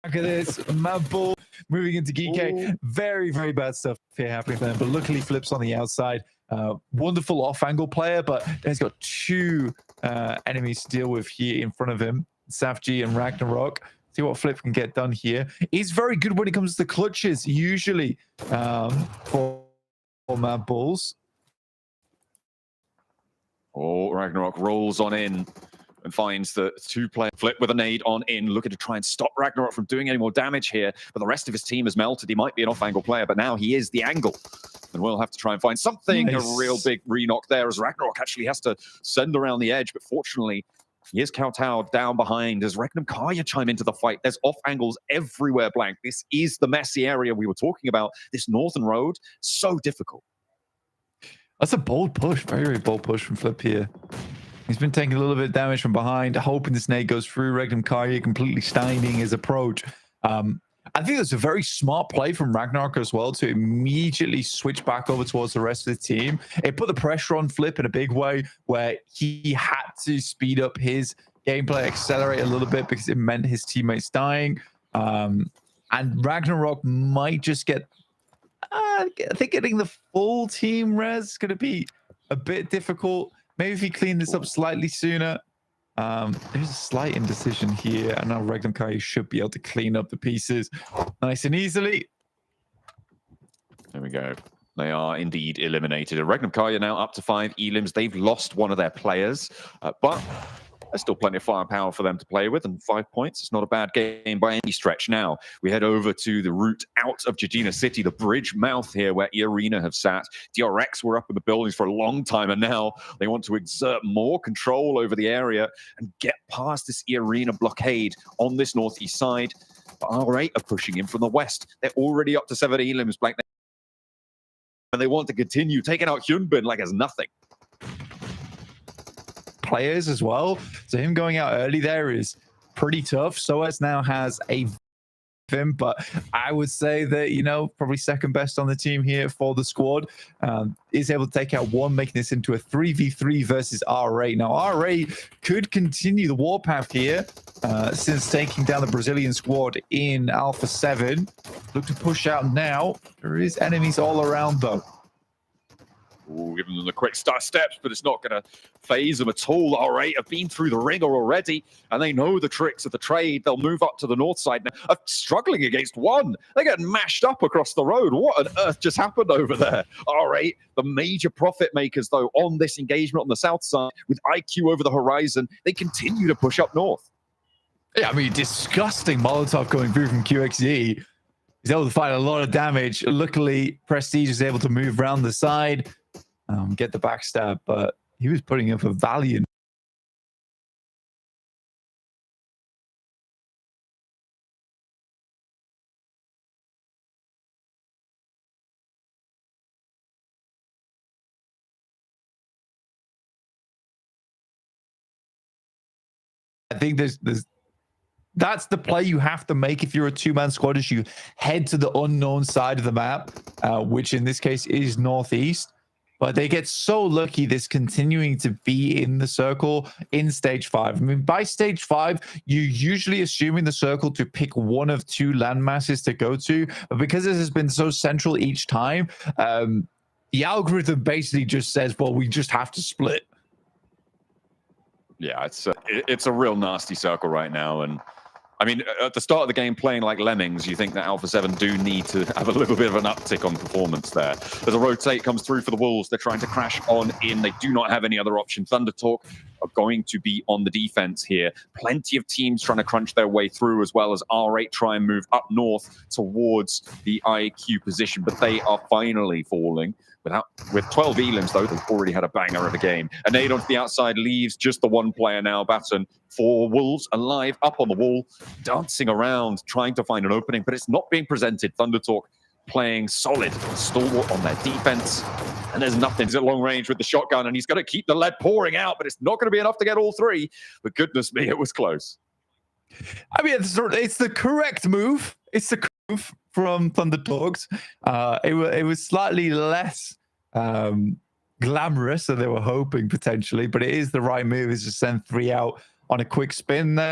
Look at this. Mad Bull moving into GK. Very, very bad stuff here happening for them. But luckily, Flip's on the outside. Wonderful off-angle player, but he's got two enemies to deal with here in front of him. Safji and Ragnarok. See what Flip can get done here. He's very good when it comes to clutches, usually, for Mad Bulls. Oh, Ragnarok rolls on in and finds the two-player Flip with a nade on in, looking to try and stop Ragnarok from doing any more damage here. But the rest of his team has melted. He might be an off-angle player, but now he is the angle. And we'll have to try and find something. Nice. A real big re-knock there as Ragnarok actually has to send around the edge. But fortunately, here's Kowtow down behind as Regnum Karya chime into the fight. There's off angles everywhere, Blank. This is the messy area we were talking about. This northern road, so difficult. That's a bold push. Very, very bold push from Flip here. He's been taking a little bit of damage from behind, hoping the snake goes through. Regnum Karya completely stymieing his approach. I think that's a very smart play from Ragnarok as well to immediately switch back over towards the rest of the team. It put the pressure on Flip in a big way where he had to speed up his gameplay, accelerate a little bit because it meant his teammates dying. And Ragnarok might just get... I think getting the full team res is going to be a bit difficult. Maybe if he cleaned this up slightly sooner. There's a slight indecision here, and now Regnum Karya should be able to clean up the pieces nice and easily. There we go. They are indeed eliminated. And Regnum Karya now up to 5 elims. They've lost one of their players, but there's still plenty of firepower for them to play with, and 5 points. It's not a bad game by any stretch. Now, we head over to the route out of Jejina City, the bridge mouth here where Arena have sat. DRX were up in the buildings for a long time, and now they want to exert more control over the area and get past this Arena blockade on this northeast side. But R8 are pushing in from the west. They're already up to 7 elims, Black, and they want to continue taking out Hyunbin like it's nothing. Players as well, so him going out early there is pretty tough. Soaz now has a him, but I would say that, you know, probably second best on the team here for the squad. Is able to take out one, making this into a 3v3 versus R8. Now R8 could continue the warpath here since taking down the Brazilian squad in Alpha 7. Look to push out now. There is enemies all around though. Ooh, giving them the quick start steps, but it's not going to phase them at all. R8 have been through the ringer already, and they know the tricks of the trade. They'll move up to the north side now. Struggling against one. They get mashed up across the road. What on earth just happened over there? R8, the major profit makers, though, on this engagement on the south side, with IQ over the horizon, they continue to push up north. Yeah, I mean, disgusting Molotov going through from QXZ. He's able to find a lot of damage. Luckily, Prestige is able to move around the side. Get the backstab, but he was putting up a valiant. I think that's the play you have to make if you're a two-man squad, is you head to the unknown side of the map, which in this case is northeast. But they get so lucky this continuing to be in the circle in stage 5. I mean, by stage 5, you're usually assuming the circle to pick one of two land masses to go to. But because this has been so central each time, the algorithm basically just says, well, we just have to split. Yeah, it's a real nasty circle right now. And I mean, at the start of the game, playing like lemmings, you think that Alpha 7 do need to have a little bit of an uptick on performance there. As a rotate comes through for the Wolves, they're trying to crash on in. They do not have any other option. Thundertalk are going to be on the defense here. Plenty of teams trying to crunch their way through, as well as R8 try and move up north towards the IQ position, but they are finally falling. With 12 elims, though, they've already had a banger of a game. A nade onto the outside leaves just the one player now. Baton for Wolves alive up on the wall, dancing around, trying to find an opening, but it's not being presented. Thundertalk playing solid, stalwart on their defense. And there's nothing. He's at long range with the shotgun, and he's going to keep the lead pouring out, but it's not going to be enough to get all three. But goodness me, it was close. I mean, it's the correct move. It's the move from Thundertalks. It was slightly less glamorous than they were hoping potentially, but it is the right move. Is to send 3 out on a quick spin there.